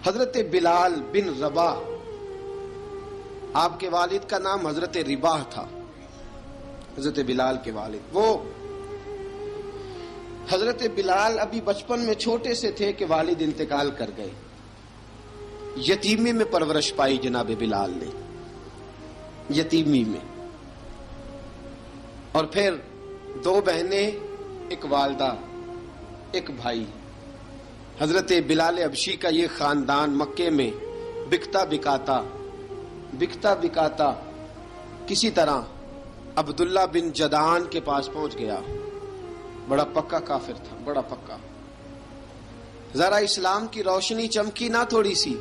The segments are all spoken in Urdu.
حضرت بلال بن رباح، آپ کے والد کا نام حضرت رباح تھا، حضرت بلال کے والد۔ وہ حضرت بلال ابھی بچپن میں چھوٹے سے تھے کہ والد انتقال کر گئے، یتیمی میں پرورش پائی جناب بلال نے، یتیمی میں، اور پھر 2 بہنیں، ایک والدہ، ایک بھائی۔ حضرت بلال حبشی کا یہ خاندان مکے میں بکتا بکاتا کسی طرح عبداللہ بن جدعان کے پاس پہنچ گیا۔ بڑا پکا کافر تھا، بڑا پکا۔ ذرا اسلام کی روشنی چمکی نہ تھوڑی سی،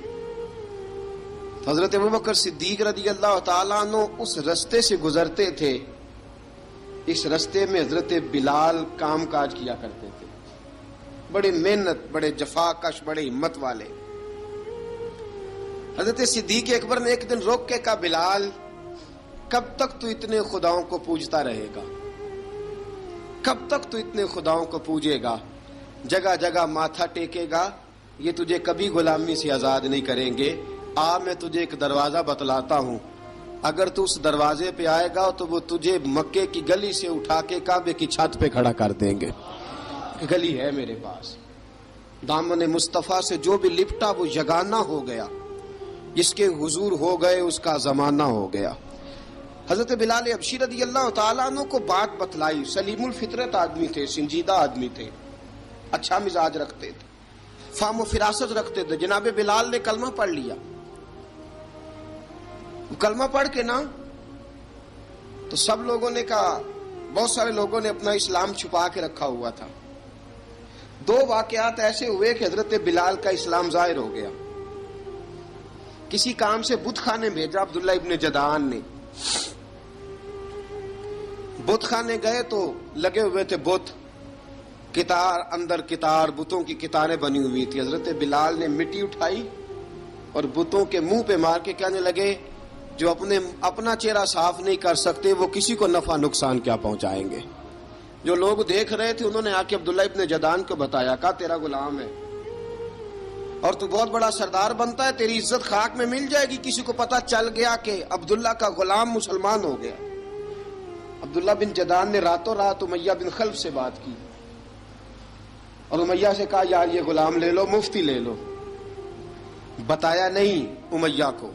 حضرت ابوبکر صدیق رضی اللہ تعالیٰ عنہ اس رستے سے گزرتے تھے، اس رستے میں حضرت بلال کام کاج کیا کرتے تھے، بڑے محنت، بڑے جفاکش، بڑے ہمت والے۔ حضرت صدیق اکبر نے ایک دن روک کے کہا، بلال کب تک تو اتنے خداؤں کو پوجتا رہے گا؟ کب تک تو اتنے خداؤں کو پوجے گا، جگہ جگہ ماتھا ٹیکے گا؟ یہ تجھے کبھی غلامی سے آزاد نہیں کریں گے۔ میں تجھے ایک دروازہ بتلاتا ہوں، اگر تو اس دروازے پہ آئے گا تو وہ تجھے مکے کی گلی سے اٹھا کے کعبے کی چھت پہ کھڑا کر دیں گے۔ گلی ہے میرے پاس، دامن مصطفیٰ سے جو بھی لپٹا وہ یگانہ ہو گیا، جس کے حضور ہو گئے اس کا زمانہ ہو گیا۔ حضرت بلال حبشی رضی اللہ تعالیٰ عنہ کو بات بتلائی، سلیم الفطرت آدمی تھے، سنجیدہ آدمی تھے، اچھا مزاج رکھتے تھے، فہم و فراست رکھتے تھے۔ جناب بلال نے کلمہ پڑھ لیا، کلمہ پڑھ کے نا تو سب لوگوں نے کہا، بہت سارے لوگوں نے اپنا اسلام چھپا کے رکھا ہوا تھا۔ 2 واقعات ایسے ہوئے کہ حضرت بلال کا اسلام ظاہر ہو گیا۔ کسی کام سے بت خانے بھیجا عبداللہ ابن جدعان نے، بت خانے گئے تو لگے ہوئے تھے بت، کتار اندر کتار، بتوں کی کتاریں بنی ہوئی تھی۔ حضرت بلال نے مٹی اٹھائی اور بتوں کے منہ پہ مار کے کہنے لگے، جو اپنا چہرہ صاف نہیں کر سکتے وہ کسی کو نفع نقصان کیا پہنچائیں گے۔ جو لوگ دیکھ رہے تھے انہوں نے آ کے عبداللہ ابن جدعان کو بتایا، کہا تیرا غلام ہے اور تو بہت بڑا سردار بنتا ہے، تیری عزت خاک میں مل جائے گی کسی کو پتہ چل گیا کہ عبداللہ کا غلام مسلمان ہو گیا۔ عبداللہ بن جدعان نے راتوں رات امیہ بن خلف سے بات کی اور امیہ سے کہا، یار یہ غلام لے لو، مفتی لے لو۔ بتایا نہیں امیہ کو،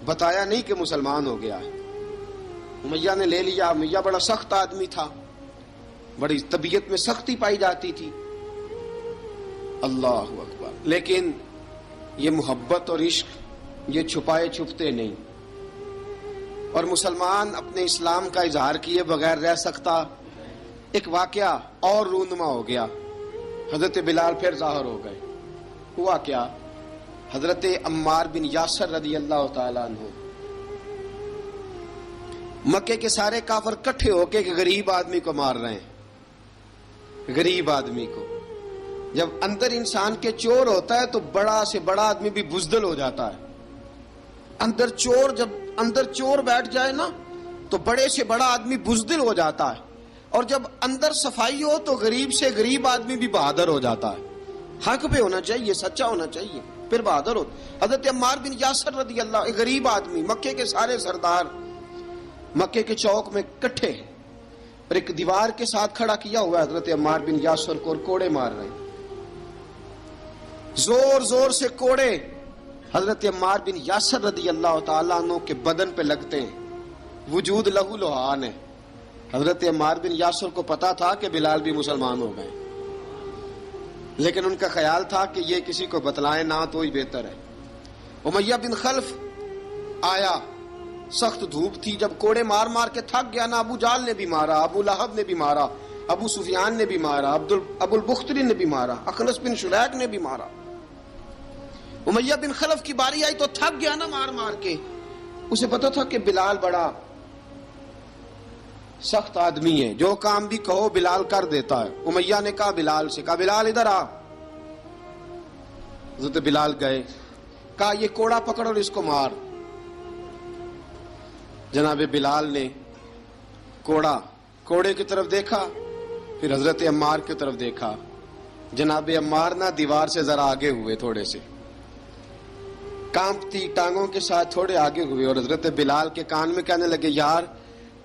بتایا نہیں کہ مسلمان ہو گیا ہے۔ امیہ نے لے لیا۔ امیہ بڑا سخت آدمی تھا، بڑی طبیعت میں سختی پائی جاتی تھی، اللہ اکبر۔ لیکن یہ محبت اور عشق یہ چھپائے چھپتے نہیں، اور مسلمان اپنے اسلام کا اظہار کیے بغیر رہ سکتا۔ ایک واقعہ اور رونما ہو گیا، حضرت بلال پھر ظاہر ہو گئے۔ ہوا کیا؟ حضرت عمار بن یاسر رضی اللہ تعالیٰ عنہ، مکے کے سارے کافر کٹھے ہو کے ایک غریب آدمی کو مار رہے ہیں، غریب آدمی کو۔ جب اندر انسان کے چور ہوتا ہے تو بڑا سے بڑا آدمی بھی بزدل ہو جاتا ہے۔ جب اندر چور بیٹھ جائے نا تو بڑے سے بڑا آدمی بزدل ہو جاتا ہے، اور جب اندر صفائی ہو تو غریب سے غریب آدمی بھی بہادر ہو جاتا ہے۔ حق پہ ہونا چاہیے، سچا ہونا چاہیے، پھر بہادر ہو۔ حضرت عمار بن یاسر رضی اللہ، ایک غریب آدمی، مکے کے سارے سردار مکے کے چوک میں کٹھے ہیں اور ایک دیوار کے ساتھ کھڑا کیا ہوا ہے حضرت عمار بن یاسر کو، اور کوڑے مار رہے ہیں، زور زور سے کوڑے حضرت عمار بن یاسر رضی اللہ تعالیٰ عنہ کے بدن پہ لگتے ہیں، وجود لہو لہان ہے۔ حضرت عمار بن یاسر کو پتا تھا کہ بلال بھی مسلمان ہو گئے، لیکن ان کا خیال تھا کہ یہ کسی کو بتلائے نہ تو ہی بہتر ہے۔ امیہ بن خلف آیا، سخت دھوپ تھی، جب کوڑے مار مار کے تھک گیا نا، ابو جال نے بھی مارا، ابو لہب نے بھی مارا، ابو سفیان نے بھی مارا، ابو البختری نے بھی مارا، اخنس بن شلیک نے بھی مارا۔ امیہ بن خلف کی باری آئی تو تھک گیا نا مار مار کے، اسے پتا تھا کہ بلال بڑا سخت آدمی ہے، جو کام بھی کہو بلال کر دیتا ہے۔ امیہ نے کہا بلال سے، کہا بلال ادھر آ۔ حضرت بلال گئے، کہا یہ کوڑا پکڑ اور اس کو مار۔ جناب بلال نے کوڑے کی طرف دیکھا، پھر حضرت عمار کی طرف دیکھا، جناب عمار نہ دیوار سے ذرا آگے ہوئے، تھوڑے سے کانپتی ٹانگوں کے ساتھ تھوڑے آگے ہوئے، اور حضرت بلال کے کان میں کہنے لگے یار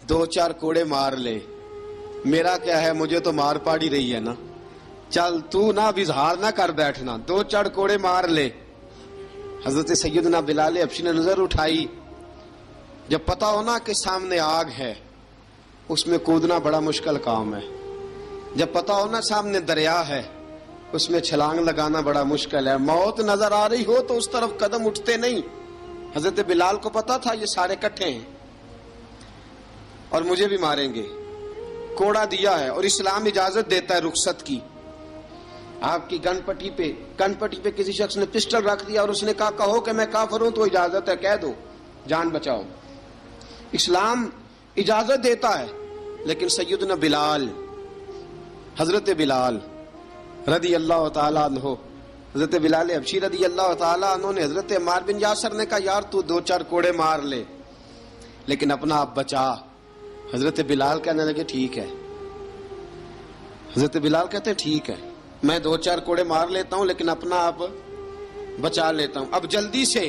2-4 کوڑے مار لے، میرا کیا ہے، مجھے تو مار پاڑی رہی ہے نا، چل تو نہ اب اظہار نہ کر بیٹھنا، 2-4 کوڑے مار لے۔ حضرت سیدنا بلال حبشی نے نظر اٹھائی، جب پتا ہونا کہ سامنے آگ ہے اس میں کودنا بڑا مشکل کام ہے، جب پتا ہونا سامنے دریا ہے اس میں چھلانگ لگانا بڑا مشکل ہے، موت نظر آ رہی ہو تو اس طرف قدم اٹھتے نہیں۔ حضرت بلال کو پتا تھا یہ سارے کٹھے ہیں اور مجھے بھی ماریں گے، کوڑا دیا ہے، اور اسلام اجازت دیتا ہے رخصت کی۔ آپ کی گن پٹی پہ کسی شخص نے پسٹل رکھ دیا اور اس نے کہا کہو کہ میں کافر ہوں تو اجازت ہے، کہہ دو، جان بچاؤ، اسلام اجازت دیتا ہے۔ لیکن سیدنا بلال، حضرت بلال رضی اللہ تعالیٰ عنہ، حضرت بلال حبشی رضی اللہ تعالیٰ عنہ نے حضرت عمار بن یاسر نے کہا یار تو 2-4 کوڑے مار لے لیکن اپنا آپ بچا۔ حضرت بلال کہنے لگے ٹھیک ہے، حضرت بلال کہتے ہیں ٹھیک ہے، میں 2-4 کوڑے مار لیتا ہوں لیکن اپنا آپ بچا لیتا ہوں۔ اب جلدی سے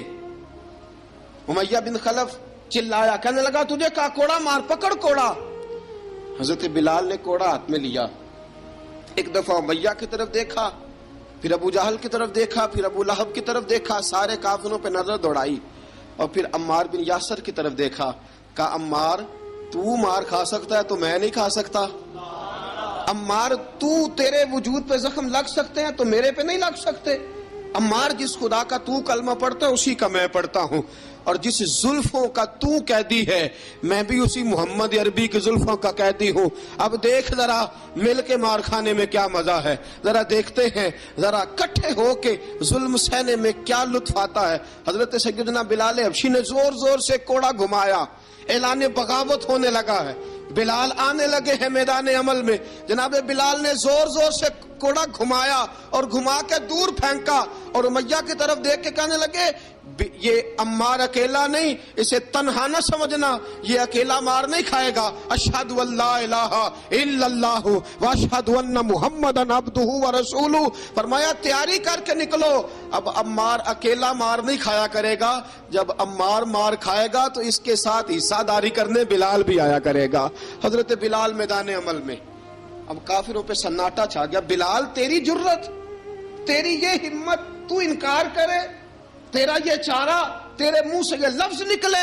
امیہ بن خلف چلایا، کہنے لگا تجھے کہا کوڑا مار، پکڑ کوڑا۔ حضرت بلال نے کوڑا ہاتھ میں لیا، ایک دفعہ امیہ کی طرف دیکھا، پھر ابو جہل کی طرف دیکھا، پھر ابو لہب کی طرف دیکھا، سارے کافروں پہ نظر دوڑائی، اور پھر عمار بن یاسر کی طرف دیکھا، کہا عمار تو مار کھا سکتا ہے تو میں نہیں کھا سکتا، عمار تیرے وجود پہ زخم لگ سکتے ہیں تو میرے پہ نہیں لگ سکتے، عمار جس خدا کا تو کلمہ پڑھتا ہے اسی کا میں پڑھتا ہوں، اور جس زلفوں کا تو قیدی ہے میں بھی اسی محمد عربی کی زلفوں کا قیدی ہوں۔ اب دیکھ ذرا مل کے مار کھانے میں کیا مزہ ہے، ذرا دیکھتے ہیں، ذرا کٹھے ہو کے ظلم سہنے میں کیا لطف آتا ہے۔ حضرت سیدنا بلال حبشی نے زور زور سے کوڑا گھمایا، اعلان بغاوت ہونے لگا ہے، بلال آنے لگے ہیں میدان عمل میں۔ جناب بلال نے زور زور سے کوڑا گھمایا اور گھما کے دور پھینکا، اور امیہ کی طرف دیکھ کے کہنے لگے یہ عمار اکیلا نہیں، اسے تنہا نہ سمجھنا، یہ اکیلا مار نہیں کھائے گا۔ اشہد ان لا الہ الا اللہ واشہد ان محمدن عبدہ ورسولہ، فرمایا تیاری کر کے نکلو، اب عمار اکیلا مار نہیں کھایا کرے گا، جب عمار مار کھائے گا تو اس کے ساتھ حصہ داری کرنے بلال بھی آیا کرے گا۔ حضرت بلال میدان عمل میں، اب کافروں پہ سناٹا چھا گیا۔ بلال تیری جرت، تیری یہ ہمت، تو انکار کرے، تیرا یہ چارہ، تیرے منہ سے یہ لفظ نکلے،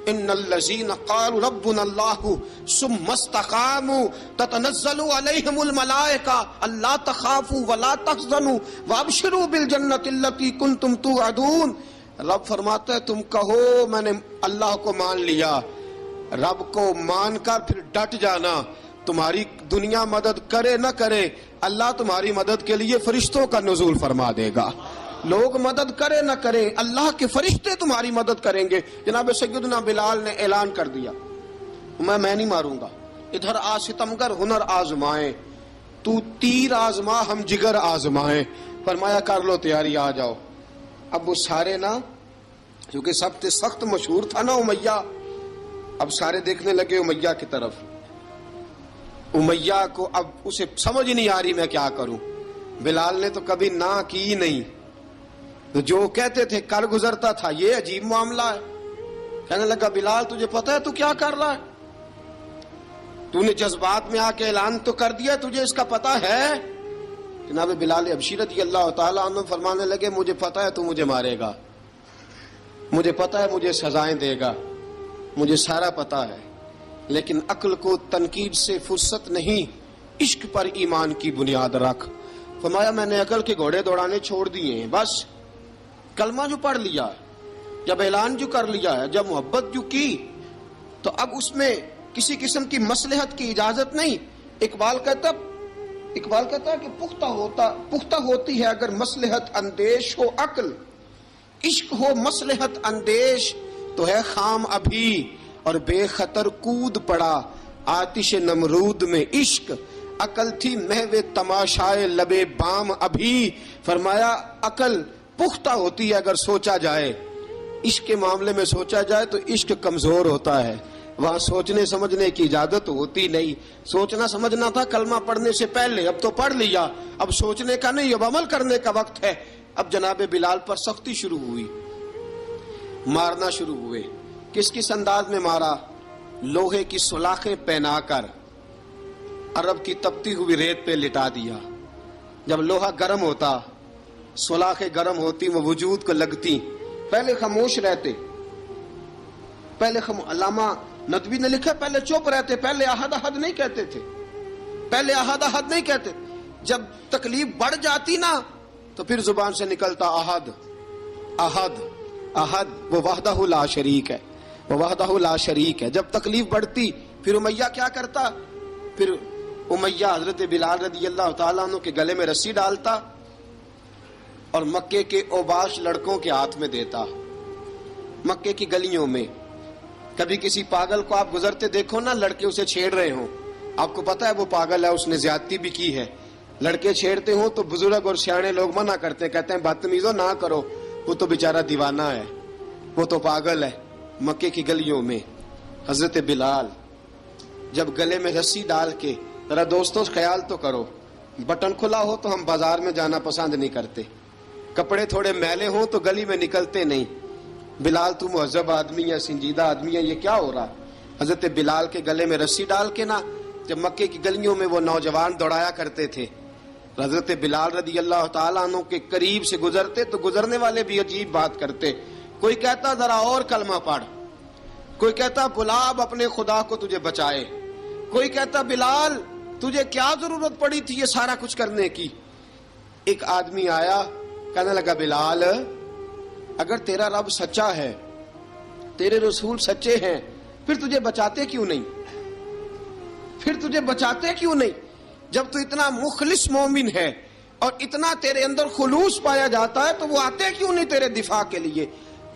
ان الذین قالوا ربنا اللہ ثم استقاموا تتنزل علیہم الملائکہ الا تخافوا ولا تحزنوا وابشروا بالجنۃ التی کنتم توعدون۔ رب فرماتا ہے تم کہو میں نے اللہ کو مان لیا، رب کو مان کر پھر ڈٹ جانا، تمہاری دنیا مدد کرے نہ کرے اللہ تمہاری مدد کے لیے فرشتوں کا نزول فرما دے گا، لوگ مدد کرے نہ کرے اللہ کے فرشتے تمہاری مدد کریں گے۔ جناب سیدنا بلال نے اعلان کر دیا میں نہیں ماروں گا، ادھر آ ستمگر ہنر آزمائیں، تو تیر آزما ہم جگر آزمائیں، فرمایا کر لو تیاری آ جاؤ۔ اب وہ سارے نا، کیونکہ سب سے سخت مشہور تھا نا امیہ، اب سارے دیکھنے لگے امیہ کی طرف، امیہ کو اب اسے سمجھ نہیں آ رہی میں کیا کروں۔ بلال نے تو کبھی نہ کی نہیں، تو جو کہتے تھے کر گزرتا تھا، یہ عجیب معاملہ ہے۔ کہنے لگا بلال تجھے پتا ہے تو کیا کر رہا ہے، تو نے جذبات میں آ کے اعلان تو کر دیا، تجھے اس کا پتا ہے؟ جناب بلال حبشی رضی اللہ تعالیٰ عنہ فرمانے لگے مجھے پتا ہے تو مجھے مارے گا، مجھے پتا ہے مجھے سزائیں دے گا، مجھے سارا پتا ہے، لیکن عقل کو تنقید سے فرصت نہیں، عشق پر ایمان کی بنیاد رکھ۔ فرمایا میں نے عقل کے گھوڑے دوڑانے چھوڑ دیے ہیں، بس کلمہ جو پڑھ لیا، جب اعلان جو کر لیا ہے، جب محبت جو کی، تو اب اس میں کسی قسم کی مصلحت کی اجازت نہیں۔ اقبال کہتا ہے کہ پختہ ہوتی ہے اگر مصلحت اندیش ہو عقل، عشق ہو مصلحت اندیش تو ہے خام ابھی، اور بے خطر کود پڑا آتش نمرود میں عشق، عقل تھی محو تماشائے لبے بام ابھی۔ فرمایا عقل پختہ ہوتی ہے اگر سوچا جائے، عشق کے معاملے میں سوچا جائے تو عشق کمزور ہوتا ہے، وہاں سوچنے سمجھنے کی اجازت ہوتی نہیں. سوچنا سمجھنا تھا کلمہ پڑھنے سے پہلے، اب تو پڑھ لیا، اب سوچنے کا نہیں، اب عمل کرنے کا وقت ہے. اب جناب بلال پر سختی شروع ہوئی، مارنا شروع ہوئے. کس انداز میں مارا؟ لوہے کی سلاخیں پہنا کر عرب کی تپتی ہوئی ریت پہ لٹا دیا. جب لوہا گرم ہوتا، سلاخیں گرم ہوتی، وہ وجود کو لگتی. پہلے خاموش رہتے، پہلے علامہ ندوی نے لکھا پہلے چپ رہتے، پہلے احد احد نہیں کہتے تھے، پہلے احد احد نہیں کہتے. جب تکلیف بڑھ جاتی نا تو پھر زبان سے نکلتا احد احد احد. وہ وحدہ لا شریک ہے، وہ وحدہ لا شریک ہے. جب تکلیف بڑھتی پھر امیہ کیا کرتا؟ پھر امیہ حضرت بلال رضی اللہ تعالیٰ عنہ کے گلے میں رسی ڈالتا اور مکے کے اوباش لڑکوں کے ہاتھ میں دیتا. مکے کی گلیوں میں کبھی کسی پاگل کو آپ گزرتے دیکھو نا، لڑکے اسے چھیڑ رہے ہوں، آپ کو پتا ہے وہ پاگل ہے، اس نے زیادتی بھی کی ہے. لڑکے چھیڑتے ہوں تو بزرگ اور سیانے لوگ منع کرتے ہیں، کہتے ہیں بدتمیزوں نہ کرو، وہ تو بیچارہ دیوانہ ہے، وہ تو پاگل ہے. مکے کی گلیوں میں حضرت بلال جب گلے میں رسی ڈال کے، ذرا دوستوں خیال تو کرو، بٹن کھلا ہو تو ہم بازار میں جانا پسند نہیں کرتے، کپڑے تھوڑے میلے ہوں تو گلی میں نکلتے نہیں. بلال تو مہذب آدمی ہے، سنجیدہ آدمی ہے، یہ کیا ہو رہا؟ حضرت بلال کے گلے میں رسی ڈال کے نا، جب مکے کی گلیوں میں وہ نوجوان دوڑایا کرتے تھے، حضرت بلال رضی اللہ تعالیٰ عنہ کے قریب سے گزرتے تو گزرنے والے بھی عجیب بات کرتے. کوئی کہتا ذرا اور کلمہ پڑھ، کوئی کہتا بلا اب اپنے خدا کو تجھے بچائے، کوئی کہتا بلال تجھے کیا ضرورت پڑی تھی یہ سارا کچھ کرنے کی. ایک آدمی آیا کہنے لگا بلال اگر تیرا رب سچا ہے، تیرے رسول سچے ہیں، پھر تجھے بچاتے کیوں نہیں؟ پھر تجھے بچاتے کیوں نہیں؟ جب تو اتنا مخلص مومن ہے اور اتنا تیرے اندر خلوص پایا جاتا ہے تو وہ آتے کیوں نہیں تیرے دفاع کے لیے؟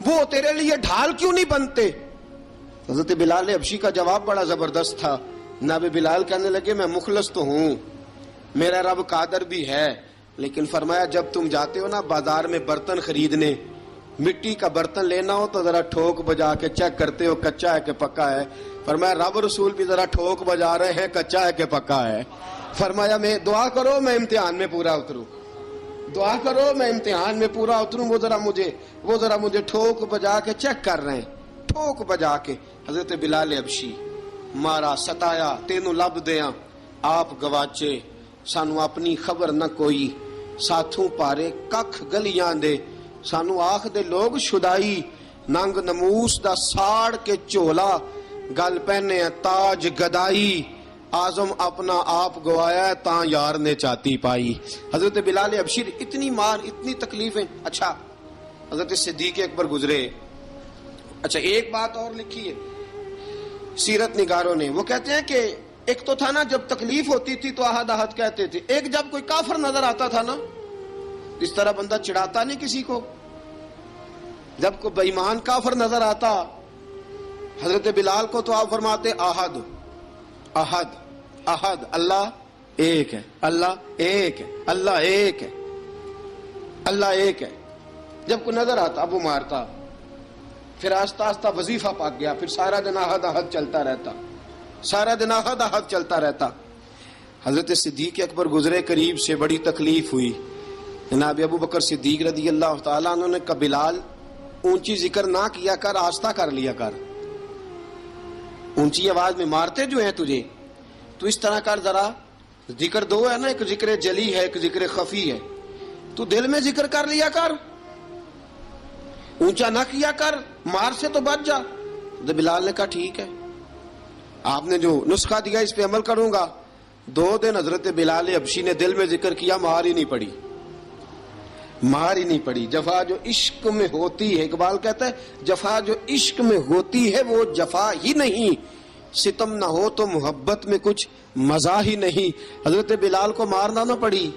وہ تیرے لیے ڈھال کیوں نہیں بنتے؟ حضرت بلال حبشی کا جواب بڑا زبردست تھا. جناب بلال کہنے لگے میں مخلص تو ہوں، میرا رب قادر بھی ہے، لیکن فرمایا جب تم جاتے ہو نا بازار میں برتن خریدنے، مٹی کا برتن لینا ہو تو ذرا ٹھوک بجا کے چیک کرتے ہو کچا ہے کہ پکا ہے. فرمایا رب رسول بھی ذرا ٹھوک بجا رہے ہیں کچا ہے کہ پکا ہے. فرمایا میں دعا کرو میں امتحان میں پورا اتروں، دعا کرو میں امتحان میں پورا اتروں. وہ ذرا مجھے ٹھوک بجا کے چیک کر رہے ہیں، ٹھوک بجا کے. حضرت بلال حبشی مارا ستایا تینوں لب دیاں آپ گواچے، سانو اپنی خبر نہ کوئی، ساتھوں پارے ککھ گلیاں دے، سانو آخ دے لوگ شدائی، ننگ نموس دا ساڑ کے چولا، گل پہنے تاج گدائی، آزم اپنا آپ گوایا ہے تاں یار نے چاتی پائی. حضرت بلال حبشی اتنی مار اتنی تکلیفیں. اچھا حضرت صدیق اکبر گزرے. اچھا ایک بات اور لکھی ہے سیرت نگاروں نے، وہ کہتے ہیں کہ ایک تو تھا نا جب تکلیف ہوتی تھی تو احد احد کہتے تھے، ایک جب کوئی کافر نظر آتا تھا نا، اس طرح بندہ چڑھاتا نہیں کسی کو، جب کوئی بے ایمان کافر نظر آتا حضرت بلال کو تو آپ فرماتے احد احد احد، اللہ ایک ہے، اللہ ایک ہے، اللہ ایک ہے، اللہ ایک ہے. جب کوئی نظر آتا اب وہ مارتا. پھر آہستہ آہستہ وظیفہ پاک گیا، پھر سارا دن احد احد چلتا رہتا، سارا دن احد احد چلتا رہتا. حضرت صدیق اکبر گزرے قریب سے، بڑی تکلیف ہوئی. جناب ابو بکر صدیق رضی اللہ تعالیٰ عنہ نے کہا بلال اونچی ذکر نہ کیا کر، آہستہ کر لیا کر، اونچی آواز میں مارتے جو ہیں تجھے تو اس طرح کر، ذرا ذکر دو ہے نا، ایک ذکر جلی ہے ایک ذکر خفی ہے، تو دل میں ذکر کر لیا کر، اونچا نہ کیا کر، مار سے تو بچ جا. تو بلال نے کہا ٹھیک ہے، آپ نے جو نسخہ دیا اس پہ عمل کروں گا. 2 دن حضرت بلال حبشی نے دل میں ذکر کیا، مار ہی نہیں پڑی، مار ہی نہیں پڑی. جفا جو عشق میں ہوتی ہے، اقبال کہتا ہے جفا جو عشق میں ہوتی ہے وہ جفا ہی نہیں، ستم نہ ہو تو محبت میں کچھ مزہ ہی نہیں. حضرت بلال کو مارنا نہ پڑی،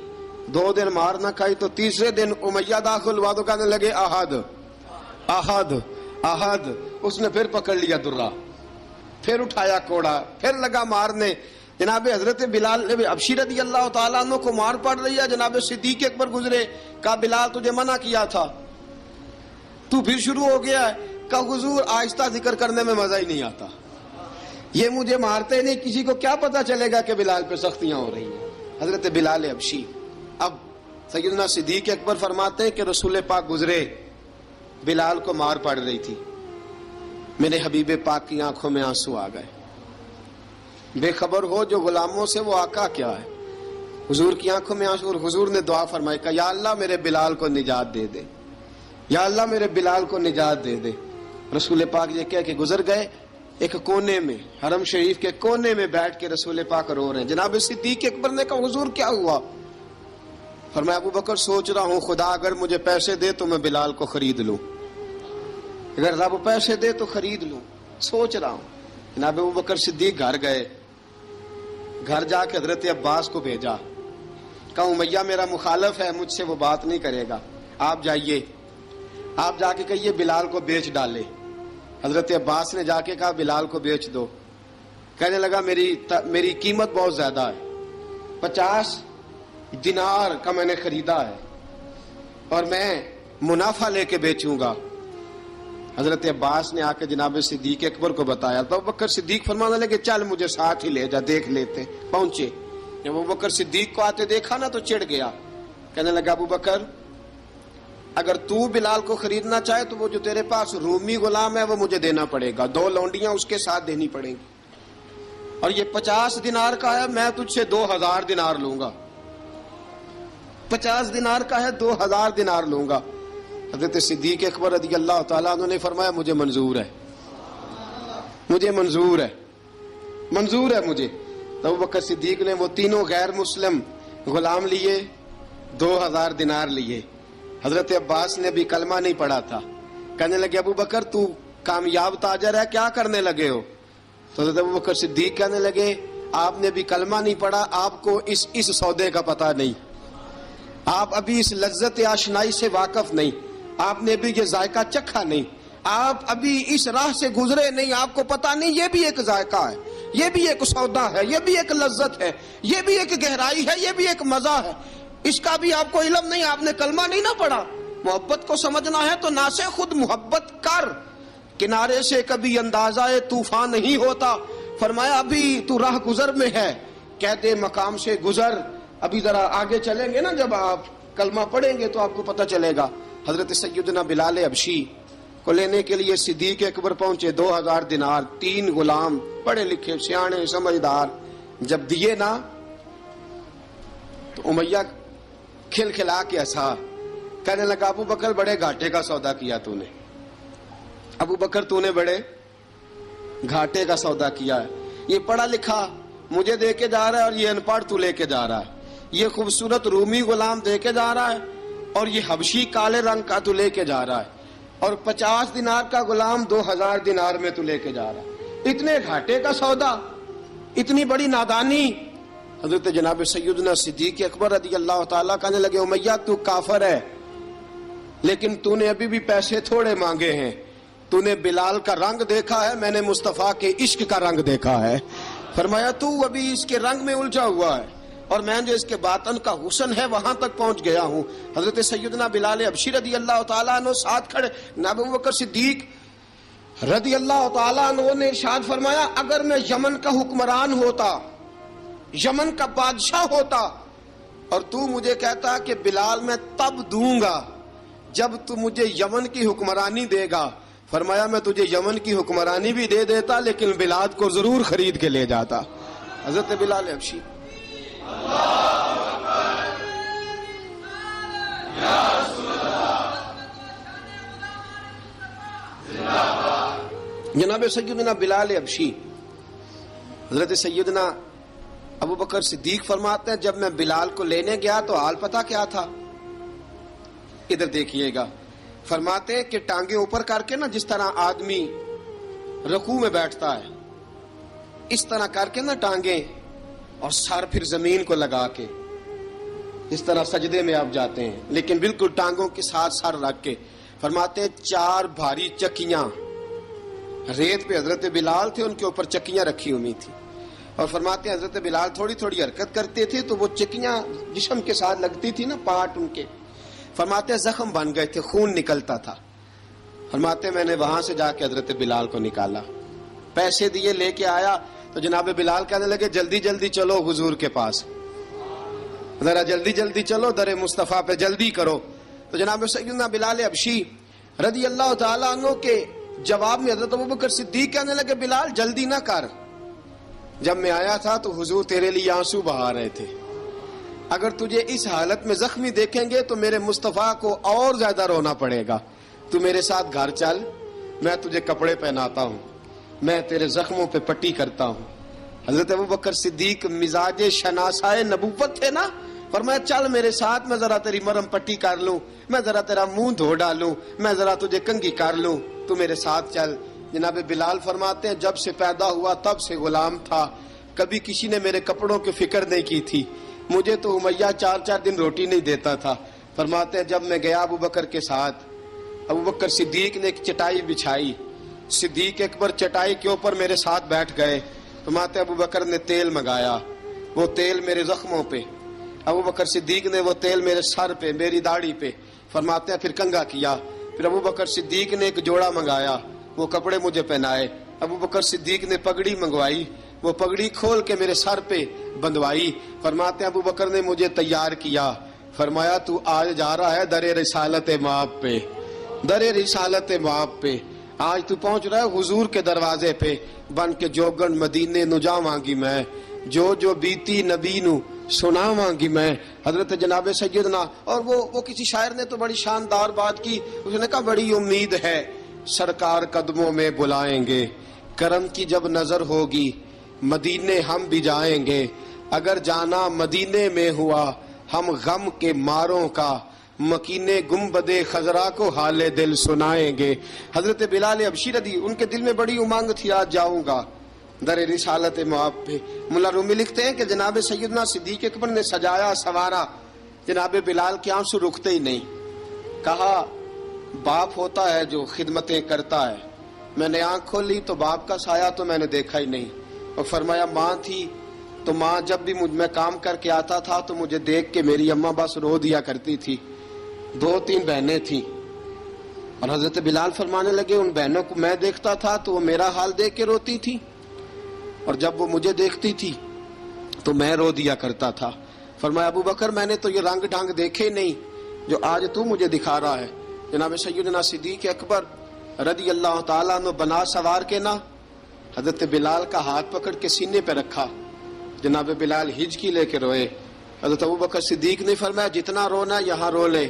2 دن مار نہ کھائی تو تیسرے دن امیہ داخل ہوا تو کہنے لگے احد احد احد. اس نے پھر پکڑ لیا درہ، پھر اٹھایا کوڑا، پھر لگا مارنے. جناب حضرت بلال حبشی رضی اللہ تعالیٰ عنہ کو مار پڑ رہی ہے. جناب صدیق اکبر گزرے، کہا بلال تجھے منع کیا تھا، تو پھر شروع ہو گیا ہے. کہا حضور آہستہ ذکر کرنے میں مزہ ہی نہیں آتا، یہ مجھے مارتے نہیں، کسی کو کیا پتا چلے گا کہ بلال پہ سختیاں ہو رہی ہیں. حضرت بلال حبشی. اب سیدنا صدیق اکبر فرماتے ہیں کہ رسول پاک گزرے، بلال کو مار پڑ رہی تھی، میرے حبیب پاک کی آنکھوں میں آنسو آ گئے. بے خبر ہو جو غلاموں سے وہ آقا کیا ہے. حضور کی آنکھوں میں آنسو، اور حضور نے دعا فرمائی کہ یا اللہ میرے بلال کو نجات دے دے، یا اللہ میرے بلال کو نجات دے دے. رسول پاک یہ کہہ کے گزر گئے. ایک کونے میں، حرم شریف کے کونے میں بیٹھ کے رسول پاک رو رہے ہیں. جناب صدیق اکبر نے کہا حضور کیا ہوا؟ فرمایا ابو بکر سوچ رہا ہوں خدا اگر مجھے پیسے دے تو میں بلال کو خرید لوں، اگر رب پیسے دے تو خرید لوں، سوچ رہا ہوں. جناب ابو بکر صدیق گھر گئے، گھر جا کے حضرت عباس کو بھیجا، کہا امیہ میرا مخالف ہے، مجھ سے وہ بات نہیں کرے گا، آپ جائیے، آپ جا کے کہیے بلال کو بیچ ڈالے. حضرت عباس نے جا کے کہا بلال کو بیچ دو. کہنے لگا میری قیمت بہت زیادہ ہے، 50 دینار کا میں نے خریدا ہے اور میں منافع لے کے بیچوں گا. حضرت عباس نے آ کے جناب صدیق اکبر کو بتایا تو ابو بکر صدیق فرمانے لگے چل مجھے ساتھ ہی لے جا، دیکھ لیتے. پہنچے، جب ابو بکر صدیق کو آتے دیکھا نا تو چڑ گیا. کہنے لگا ابو بکر اگر تو بلال کو خریدنا چاہے تو وہ جو تیرے پاس رومی غلام ہے وہ مجھے دینا پڑے گا، 2 لونڈیاں اس کے ساتھ دینی پڑیں گی، اور یہ 50 دینار کا ہے، میں تجھ سے 2000 دینار لوں گا. 50 دینار کا ہے، 2000 دینار لوں گا. حضرت صدیق اکبر رضی اللہ تعالیٰ عنہ نے فرمایا مجھے منظور ہے، مجھے منظور ہے، منظور ہے مجھے. تو ابو بکر صدیق نے وہ تینوں غیر مسلم غلام لیے، 2000 دینار لیے. حضرت عباس نے بھی کلمہ نہیں پڑھا تھا. کہنے لگے ابو بکر تو کامیاب تاجر ہے، کیا کرنے لگے ہو؟ تو حضرت ابو بکر صدیق کہنے لگے آپ نے بھی کلمہ نہیں پڑھا، آپ کو اس سودے کا پتہ نہیں، آپ ابھی اس لذت آشنائی سے واقف نہیں، آپ نے بھی یہ ذائقہ چکھا نہیں، آپ ابھی اس راہ سے گزرے نہیں، آپ کو پتہ نہیں یہ بھی ایک ذائقہ ہے، یہ بھی ایک سودا ہے، یہ بھی ایک لذت ہے، یہ بھی ایک گہرائی ہے، یہ بھی ایک مزہ ہے، اس کا بھی آپ کو علم نہیں، آپ نے کلمہ نہیں نہ پڑھا. محبت کو سمجھنا ہے تو نہ سے خود محبت کر، کنارے سے کبھی اندازہ طوفان نہیں ہوتا. فرمایا ابھی تو راہ گزر میں ہے، کہتے مقام سے گزر، ابھی ذرا آگے چلیں گے نا، جب آپ کلمہ پڑھیں گے تو آپ کو پتہ چلے گا. حضرت سیدنا بلال حبشی کو لینے کے لیے صدیق اکبر پہنچے، 2000 دینار، 3 غلام پڑھے لکھے سیانے سمجھدار. جب دیے نا تو امیہ کھل کھلا کے ہنسا. کہنے لگا ابو بکر بڑے گھاٹے کا سودا کیا تو نے، ابو بکر تو نے بڑے گھاٹے کا سودا کیا ہے. یہ پڑھا لکھا مجھے دے کے جا رہا ہے اور یہ ان پڑھ تو لے کے جا رہا ہے، یہ خوبصورت رومی غلام دے کے جا رہا ہے اور یہ حبشی کالے رنگ کا تو لے کے جا رہا ہے، اور 50 دینار کا غلام 2000 دینار میں تو لے کے جا رہا ہے. اتنے گھاٹے کا سودا، اتنی بڑی نادانی. حضرت جناب سیدنا صدیق اکبر رضی اللہ تعالیٰ کہنے لگے امیہ تو کافر ہے، لیکن تو نے ابھی بھی پیسے تھوڑے مانگے ہیں، تو نے بلال کا رنگ دیکھا ہے، میں نے مصطفیٰ کے عشق کا رنگ دیکھا ہے. فرمایا تو ابھی اس کے رنگ میں الجھا ہوا ہے اور میں جو اس کے باطن کا حسن ہے وہاں تک پہنچ گیا ہوں. حضرت سیدنا بلال حبشی رضی اللہ تعالیٰ عنہ ساتھ کھڑے. ابو بکر صدیق رضی اللہ تعالیٰ عنہ نے ارشاد فرمایا اگر میں یمن کا حکمران ہوتا، یمن کا بادشاہ ہوتا، اور تو مجھے کہتا کہ بلال میں تب دوں گا جب تو مجھے یمن کی حکمرانی دے گا. فرمایا میں تجھے یمن کی حکمرانی بھی دے دیتا لیکن بلال کو ضرور خرید کے لے جاتا. حضرت بلال حبشی. جناب سیدنا بلال حبشی، حضرت سیدنا ابو بکر صدیق فرماتے ہیں جب میں بلال کو لینے گیا تو حال پتہ کیا تھا؟ ادھر دیکھیے گا. فرماتے ہیں کہ ٹانگیں اوپر کر کے نا، جس طرح آدمی رکوع میں بیٹھتا ہے اس طرح کر کے نا ٹانگیں، اور سر پھر زمین کو لگا کے اس طرح سجدے میں آپ جاتے ہیں، لیکن بالکل ٹانگوں کے ساتھ سر رکھ کے. فرماتے ہیں 4 بھاری چکیاں ریت پہ حضرت بلال تھے، ان کے اوپر چکیاں رکھی ہوئی تھی، اور فرماتے ہیں حضرت بلال تھوڑی تھوڑی حرکت کرتے تھے تو وہ چکیاں جسم کے ساتھ لگتی تھی نا، پارٹ ان کے. فرماتے ہیں زخم بن گئے تھے، خون نکلتا تھا. فرماتے ہیں میں نے وہاں سے جا کے حضرت بلال کو نکالا. پیسے دیے لے کے آیا تو جناب بلال کہنے لگے جلدی جلدی چلو حضور کے پاس، ذرا جلدی جلدی چلو در مصطفیٰ پہ جلدی کرو. تو جناب سیدنا بلال حبشی رضی اللہ تعالیٰ عنہ کے جواب میں حضرت ابوبکر صدیق کہنے لگے بلال جلدی نہ کر، جب میں آیا تھا تو حضور تیرے لیے آنسو بہا رہے تھے، اگر تجھے اس حالت میں زخمی دیکھیں گے تو میرے مصطفیٰ کو اور زیادہ رونا پڑے گا، تو میرے ساتھ گھر چل، میں تجھے کپڑے پہناتا ہوں، میں تیرے زخموں پہ پٹی کرتا ہوں. حضرت ابوبکر صدیق مزاج شناسائے نبوت تھے نا، فرمایا چل میرے ساتھ، میں ذرا تیری مرم پٹی کر لوں، میں ذرا تیرا منہ دھو ڈالوں، میں ذرا تجھے کنگھی کر لوں، تو میرے ساتھ چل. جناب بلال فرماتے ہیں جب سے پیدا ہوا تب سے غلام تھا، کبھی کسی نے میرے کپڑوں کی فکر نہیں کی تھی، مجھے تو امیہ 4 دن روٹی نہیں دیتا تھا. فرماتے ہیں جب میں گیا ابوبکر کے ساتھ، ابوبکر صدیق نے ایک چٹائی بچھائی، صدیق اکبر چٹائی کے اوپر میرے ساتھ بیٹھ گئے. فرماتے ہیں ابوبکر نے تیل منگایا، وہ تیل میرے زخموں پہ، ابوبکر صدیق نے وہ تیل میرے سر پہ، میری داڑھی پہ. فرماتے ہیں پھر کنگھا کیا، پھر ابوبکر صدیق نے ایک جوڑا منگایا، وہ کپڑے مجھے پہنائے. ابوبکر صدیق نے پگڑی منگوائی، وہ پگڑی کھول کے میرے سر پہ بندھوائی. فرماتے ہیں ابوبکر نے مجھے تیار کیا، فرمایا تو آج جا رہا ہے در رسالت مآب پہ، در رسالت مآب پہ، آج تو پہنچ رہا ہے حضور کے دروازے پہ، بن کے جوگن مدینے نو جاواں گی میں، جو بیتی نبی نو سناواں گی میں. حضرت جناب سیدنا، اور وہ کسی شاعر نے تو بڑی شاندار بات کی، اس نے کہا بڑی امید ہے سرکار قدموں میں بلائیں گے، کرم کی جب نظر ہوگی مدینے ہم بھی جائیں گے، اگر جانا مدینے میں ہوا ہم غم کے ماروں کا، مکینے گنبدے خضرا کو حال دل سنائیں گے. حضرت بلال حبشی رضی ان کے دل میں بڑی امنگ تھی آج جاؤں گا در رسالت مآب پہ. ملا رومی لکھتے ہیں کہ جناب سیدنا صدیق اکبر نے سجایا سوارا، جناب بلال کے آنسو رکتے ہی نہیں. کہا باپ ہوتا ہے جو خدمتیں کرتا ہے، میں نے آنکھ کھولی تو باپ کا سایہ تو میں نے دیکھا ہی نہیں. اور فرمایا ماں تھی تو ماں جب بھی میں کام کر کے آتا تھا تو مجھے دیکھ کے میری اماں بس رو دیا کرتی تھی. 2-3 بہنیں تھیں، اور حضرت بلال فرمانے لگے ان بہنوں کو میں دیکھتا تھا تو وہ میرا حال دیکھ کے روتی تھی، اور جب وہ مجھے دیکھتی تھی تو میں رو دیا کرتا تھا. فرمایا ابوبکر میں نے تو یہ رنگ ڈھنگ دیکھے نہیں جو آج تو مجھے دکھا رہا ہے. جناب سیدنا صدیق اکبر رضی اللہ تعالیٰ عنہ بنا سوار کے نا حضرت بلال کا ہاتھ پکڑ کے سینے پہ رکھا، جناب بلال ہجکی لے کے روئے. حضرت ابوبکر صدیق نے فرمایا جتنا رونا یہاں رو لے،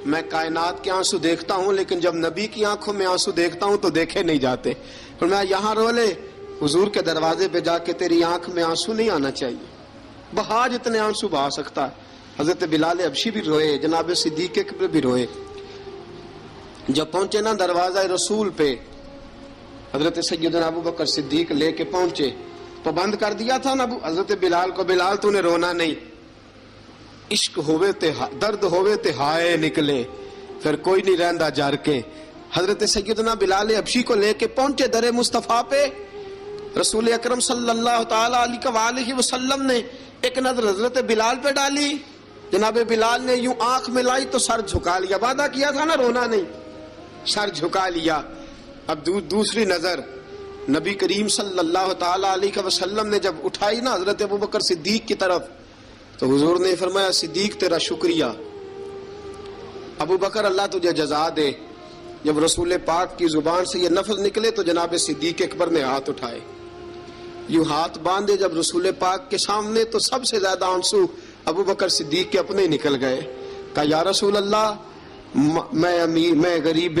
میں کائنات کے آنسو دیکھتا ہوں لیکن جب نبی کی آنکھوں میں آنسو دیکھتا ہوں تو دیکھے نہیں جاتے. فرمایا یہاں رو لے، حضور کے دروازے پہ جا کے تیری آنکھ میں آنسو نہیں آنا چاہیے، بہا جتنے آنسو بہا سکتا ہے. حضرت بلال حبشی بھی روئے، جناب صدیق اکبر بھی روئے. جب پہنچے نا دروازہ رسول پہ، حضرت سیدنا ابوبکر صدیق لے کے پہنچے تو بند کر دیا تھا نا حضرت بلال کو، بلال تو نے رونا نہیں، عشق ہوئے تے درد ہوئے تے ہائے نکلے، پھر کوئی نہیں رہندا جار کے. حضرت سیدنا بلال حبشی کو لے کے پہنچے در مصطفیٰ پہ. رسول اکرم صلی اللہ تعالی علیہ وسلم نے ایک نظر حضرت بلال پہ ڈالی، جناب بلال نے یوں آنکھ ملائی تو سر جھکا لیا، وعدہ کیا تھا نا رونا نہیں، سر جھکا لیا. اب دوسری نظر نبی کریم صلی اللہ تعالی علیہ وسلم نے جب اٹھائی نا حضرت ابوبکر صدیق کی طرف تو حضور نے فرمایا صدیق تیرا شکریہ، ابوبکر اللہ تجھے جزا دے. جب رسول پاک کی زبان سے یہ لفظ نکلے تو جناب صدیق اکبر نے ہاتھ اٹھائے، یوں ہاتھ باندھے جب رسول پاک کے سامنے تو سب سے زیادہ آنسو ابوبکر صدیق کے اپنے نکل گئے. کہا یا رسول اللہ میں غریب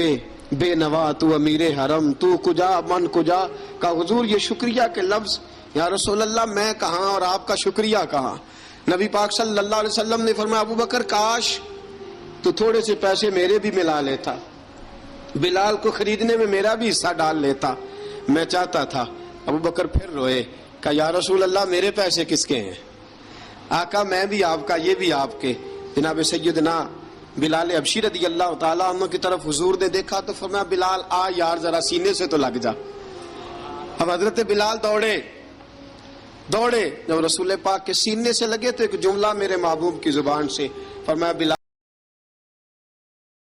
بے نوا، تو امیر حرم، تو کجا من کجا. کہا حضور یہ شکریہ کے لفظ، یا رسول اللہ میں کہاں اور آپ کا شکریہ کہاں. نبی پاک صلی اللہ علیہ وسلم نے فرمایا ابوبکر کاش تو تھوڑے سے پیسے میرے بھی ملا لیتا، بلال کو خریدنے میں میرا بھی حصہ ڈال لیتا، میں چاہتا تھا. ابوبکر پھر روئے. کہا یا رسول اللہ میرے پیسے کس کے ہیں؟ آقا میں بھی آپ کا، یہ بھی آپ کے. جناب سیدنا بلال حبشی رضی اللہ تعالیٰ عنہ کی طرف حضور نے دیکھا تو فرمایا بلال آ یار ذرا سینے سے تو لگ جا. اب حضرت بلال دوڑے، جب رسول پاک کے سینے سے لگے تو ایک جملہ میرے محبوب کی زبان سے فرمایا بلال